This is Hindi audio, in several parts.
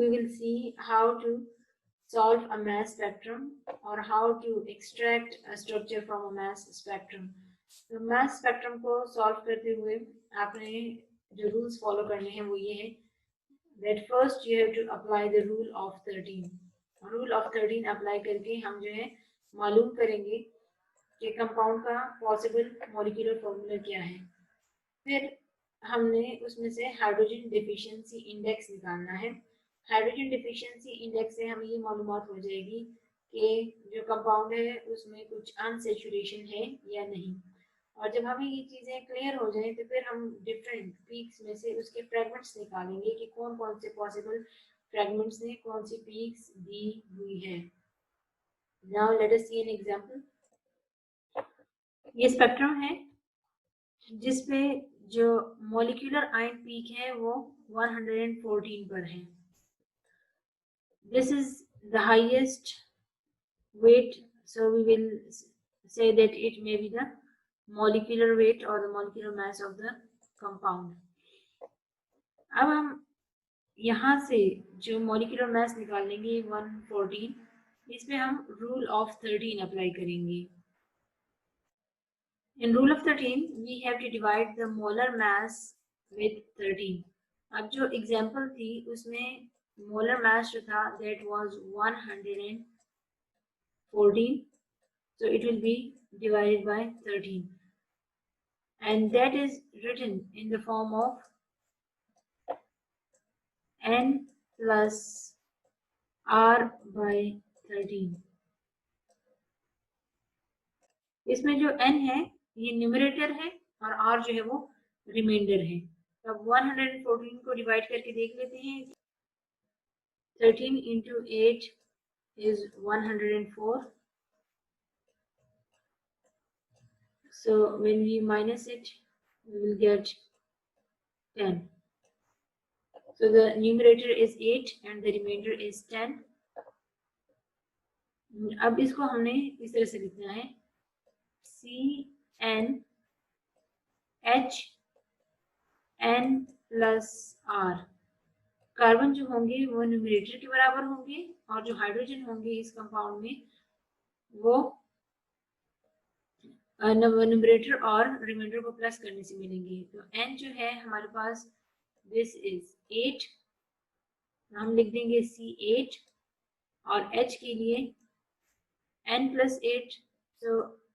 we will see how to solve a mass spectrum or how to extract a structure from a mass spectrum. तो mass spectrum को solve करते हुए आपने जो rules follow करने हैं वो ये है that first you have to apply the rule of 13. Rule of 13 apply करके हम जो है मालूम करेंगे कि कंपाउंड का पॉसिबल मॉलिक्यूलर फॉर्मूला क्या है। फिर हमने उसमें से हाइड्रोजन डिफिशिएंसी इंडेक्स निकालना है। हाइड्रोजन डिफिशिएंसी इंडेक्स से हमें ये मालूमात हो जाएगी कि जो कंपाउंड है उसमें कुछ अनसैचुरेशन है या नहीं। और जब हमें ये चीज़ें क्लियर हो जाएं तो फिर हम डिफरेंट पीक्स में से उसके फ्रेगमेंट्स निकालेंगे कि कौन कौन से पॉसिबल फ्रेगमेंट्स ने कौन सी पीक्स दी हुई है। Now let us see an example. ये स्पेक्ट्रम है जिसपे जो मॉलिक्यूलर आयन पीक है वो 114 पर है। This is the highest weight, so we will say that it may be the molecular weight or the molecular mass of the compound. अब हम यहाँ से जो molecular mass निकालेंगे 114, इसमें हम rule of 13 अप्लाई करेंगे। In rule of 13 we have to divide the molar mass with 13. अब जो example थी उसमें molar mass जो था that was 114, so it will be divided by 13, and that is written in the form of n plus r by 13. इसमें जो n है ये न्यूमरेटर है और r जो है वो रिमाइंडर है। अब 114 को डिवाइड करके देख लेते हैं। 13 into 8 is 104. So when we minus it, we will get 10. So the numerator is 8 and the remainder is 10. अब इसको हमने इस तरह से लिखना है CnH n plus r। Carbon जो होंगे वो न्यूमरेटर के बराबर होंगे और जो हाइड्रोजन होंगे इस कंपाउंड में वो न्यूमरेटर और रिमाइंडर को प्लस करने से मिलेंगे। तो n जो है हमारे पास दिस इज 8, हम लिख देंगे C8 और H के लिए n plus 8, so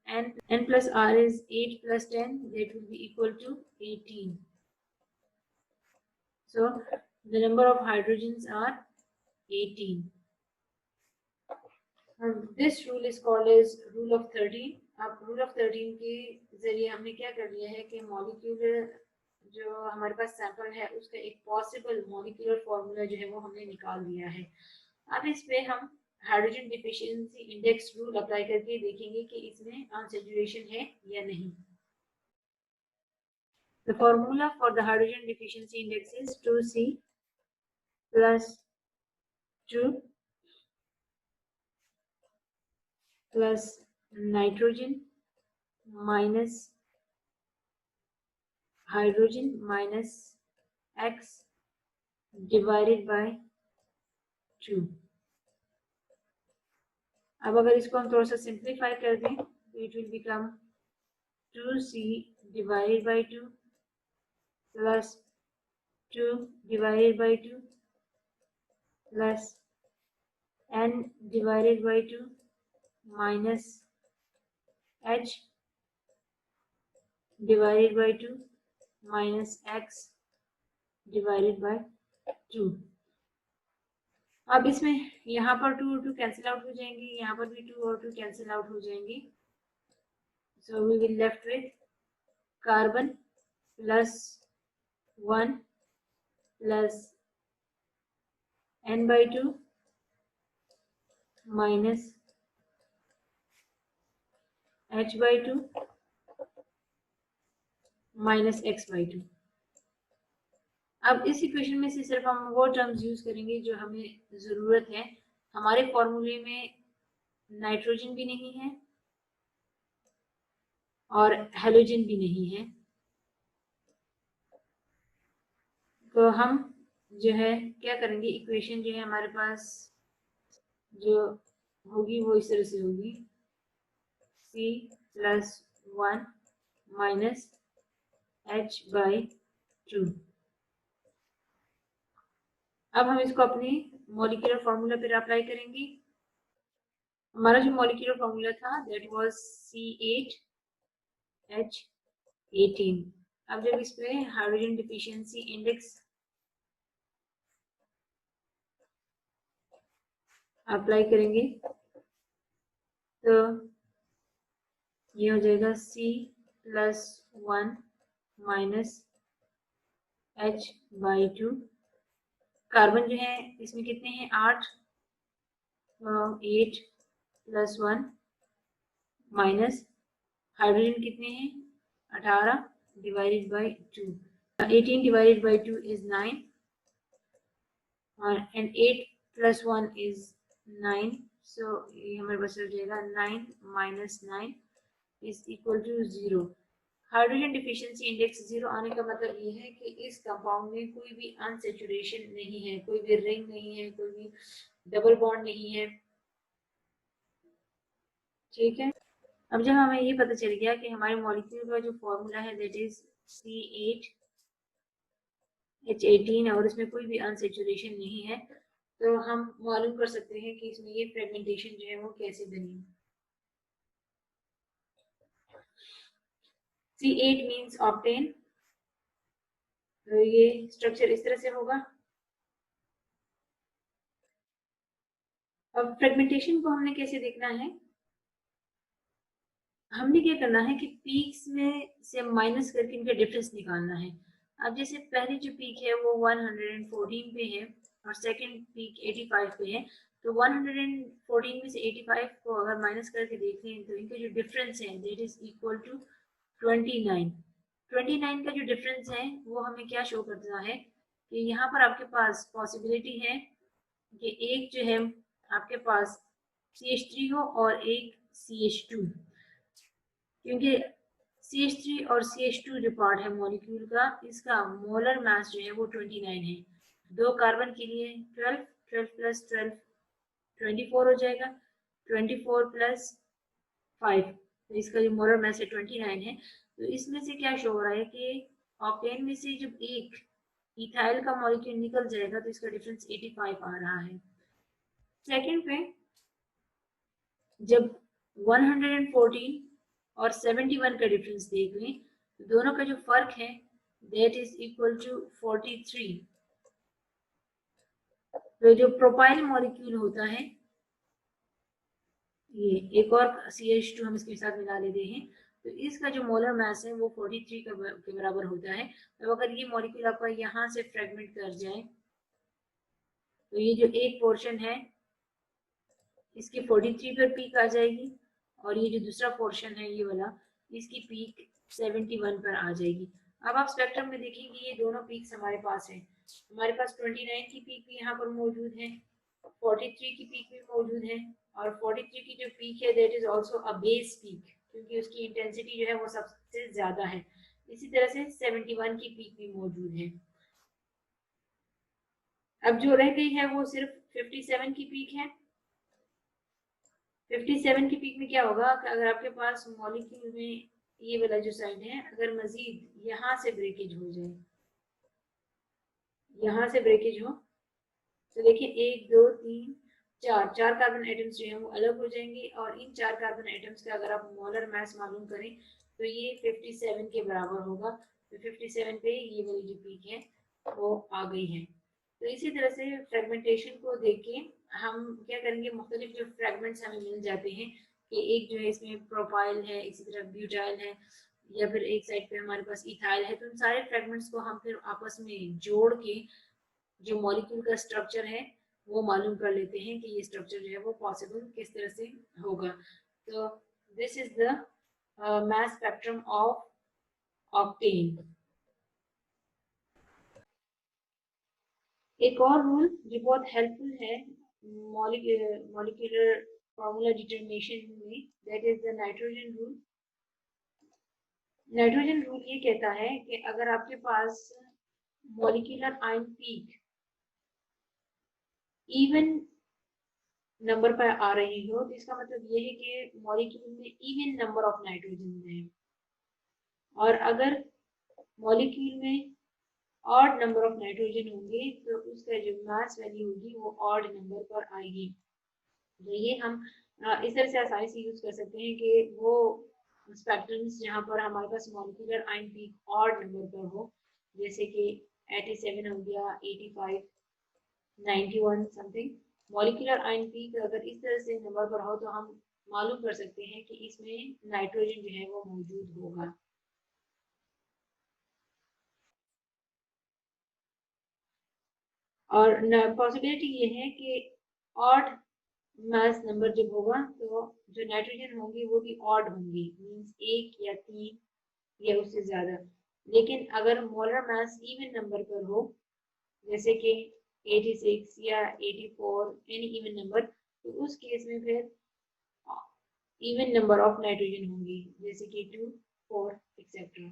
n plus r is 8 plus 10, that will be equal to 18. So the number of hydrogens are 18. This rule is called as rule of 13. अब rule of 13 के जरिए हमने क्या कर लिया है कि मॉलिक्यूलर जो हमारे पास सैंपल है उसका एक पॉसिबल मॉलिक्यूलर फॉर्मूला जो है वो हमने निकाल दिया है। अब इस पे हम hydrogen deficiency index rule apply करके देखेंगे कि इसमें अनसैचुरेशन है या नहीं। The formula for the hydrogen deficiency index is 2C plus 2 plus nitrogen minus hydrogen minus X divided by 2. अब अगर इसको हम थोड़ा सा सिंप्लीफाई कर दें तो it will become 2C divided by 2 plus 2 divided by 2 plus n divided by 2 minus H divided by 2 minus X divided by 2. अब इसमें यहाँ पर 2 और 2 कैंसिल आउट हो जाएंगे, यहाँ पर भी 2 और 2 कैंसिल आउट हो जाएंगे। So we will left with carbon plus 1 plus n by 2 minus H by 2 minus X by 2. अब इस इक्वेशन में से सिर्फ हम वो टर्म्स यूज करेंगे जो हमें ज़रूरत है। हमारे फॉर्मूले में नाइट्रोजन भी नहीं है और हेलोजन भी नहीं है, तो हम जो है क्या करेंगे, इक्वेशन जो है हमारे पास जो होगी वो इस तरह से होगी, C+1 माइनस H/2। अब हम इसको अपने मॉलिक्यूलर फॉर्मूला पर अप्लाई करेंगे। हमारा जो मॉलिक्यूलर फॉर्मूला था दैट वाज C8H18। अब जब इस पे हाइड्रोजन डिफिशियंसी इंडेक्स अप्लाई करेंगे तो ये हो जाएगा C+1 माइनस H/2। कार्बन जो है इसमें कितने हैं, 8, 8+1 माइनस हाइड्रोजन कितने हैं, 18 divided by 2। 18 divided by 2 is 9 and 8+1 is 9, so ये हमारे पास हो जाएगा 9 minus 9 is equal to 0। Hydrogen deficiency index 0 आने का मतलब ये है कि इस कंपाउंड में कोई भी अनसेचुरेशन नहीं है, कोई भी रिंग नहीं है, कोई भी डबल बॉन्ड नहीं है। ठीक है, अब जब हमें ये पता चल गया कि हमारे मॉलिक्यूल का जो फॉर्मूला है दैट इज C8H18 और इसमें कोई भी अनसेचुरेशन नहीं है, तो हम मालूम कर सकते हैं कि इसमें ये फ्रेगमेंटेशन जो है वो कैसे बनी। C8 मींस ऑक्टेन, तो ये स्ट्रक्चर इस तरह से होगा। अब फ्रेगमेंटेशन को हमने कैसे देखना है, हमने क्या करना है कि पीक्स में से माइनस करके इनका डिफरेंस निकालना है। अब जैसे पहली जो पीक है वो 114 पे है और सेकंड पीक 85 पे है, तो 114 में से 85 को अगर माइनस करके देखें तो इनका जो डिफरेंस है दैट इज इक्वल टू 29। 29 का जो डिफरेंस है वो हमें क्या शो करता है कि यहाँ पर आपके पास पॉसिबिलिटी है कि एक जो है आपके पास CH3 हो और एक CH2, क्योंकि CH3 और CH2 जो पार्ट है मॉलिक्यूल का, इसका मोलर मास जो है वो 29 है। दो कार्बन के लिए 12, 12 प्लस 12 24 हो जाएगा, 24 प्लस 5, तो इसका जो मोलर मास है 29 है। तो इसमें से क्या शो हो रहा है कि ऑक्टेन में से जब एक इथाइल का मॉलिक्यूल निकल जाएगा तो इसका डिफरेंस 85 आ रहा है। सेकंड पे जब 114 और 71 का डिफरेंस देख लें तो दोनों का जो फर्क है दैट इज इक्वल टू 43। तो जो प्रोपाइल मॉलिक्यूल होता है, ये एक और CH2 हम इसके साथ मिला लेते हैं, तो इसका जो मोलर मास है वो 43 के बराबर होता है। तो अगर ये मॉलिक्यूल आपका यहाँ से फ्रेगमेंट कर जाए तो ये जो एक पोर्शन है इसकी 43 पर पीक आ जाएगी और ये जो दूसरा पोर्शन है ये वाला, इसकी पीक 71 पर आ जाएगी। अब आप स्पेक्ट्रम में देखेंगे ये दोनों पीक्स हमारे पास हैं। हमारे पास 29 की पीक भी यहाँ पर मौजूद है, 43 की पीक भी मौजूद है और 43 की जो पीक है that is also a base peak, क्योंकि उसकी इंटेंसिटी जो है वो सबसे ज्यादा है। इसी तरह से 71 की पीक भी मौजूद है। अब जो रह गई है वो सिर्फ 57 की पीक है। 57 की पीक में क्या होगा कि अगर आपके पास मॉलिक्यूल में ये वाला जो साइड है अगर मजीद यहाँ से ब्रेकेज हो जाए, यहाँ से ब्रेकेज हो तो देखिए 1 2 3 4 4 कार्बन एटम्स जो है वो अलग हो जाएंगे और इन 4 कार्बन एटम्स का अगर आप मोलर मास मालूम करें तो ये 57 के बराबर होगा। तो 57 पे ये वाली जो पीक है वो आ गई है। तो इसी तरह से फ्रेगमेंटेशन को देख के हम क्या करेंगे, मुख्तलिफ जो फ्रेगमेंट्स हमें मिल जाते हैं कि एक जो है इसमें प्रोपाइल है, इसी तरह ब्यूटाइल है, या फिर एक साइड पे हमारे पास इथाइल है, तो उन सारे फ्रेगमेंट्स को हम फिर आपस में जोड़ के जो मॉलिक्यूल का स्ट्रक्चर है वो मालूम कर लेते हैं कि ये स्ट्रक्चर जो है वो पॉसिबल किस तरह से होगा। तो this is the mass spectrum of octane. एक और रूल जो बहुत हेल्पफुल है मॉलिक्यूलर फॉर्मूला डिटरमिनेशन में that is the nitrogen rule. Nitrogen rule ये कहता है कि अगर आपके पास molecular ion peak even number पर आ रही हो, तो इसका मतलब ये है कि मॉलिक्यूल में इवन नंबर ऑफ नाइट्रोजन है। और अगर मॉलिक्यूल में ऑड नंबर ऑफ नाइट्रोजन होंगे तो उसका जो मास वैल्यू होगी वो ऑड नंबर पर आएगी। तो ये हम इस तरह से आसानी से यूज कर सकते हैं कि वो स्पेक्ट्रम्स जहाँ पर हमारे पास molecular ion peak odd number पर हो, जैसे कि 87 हो गया, 85, 91 समथिंग, मॉलिक्यूलर आयन पीक अगर इस तरह से नंबर पर हो तो हम मालूम कर सकते हैं कि इसमें नाइट्रोजन जो है वो मौजूद होगा। और पॉसिबिलिटी ये है कि ऑड मास नंबर जब होगा तो जो नाइट्रोजन होंगी वो भी ऑड होंगी, मींस एक या तीन या उससे ज्यादा। लेकिन अगर मोलर मास इवन नंबर पर हो, जैसे कि 86 या 84, एनी इवन नंबर, तो उस केस में फिर इवन नंबर ऑफ नाइट्रोजन होंगी, जैसे कि 2, 4 एक्सेट्रा।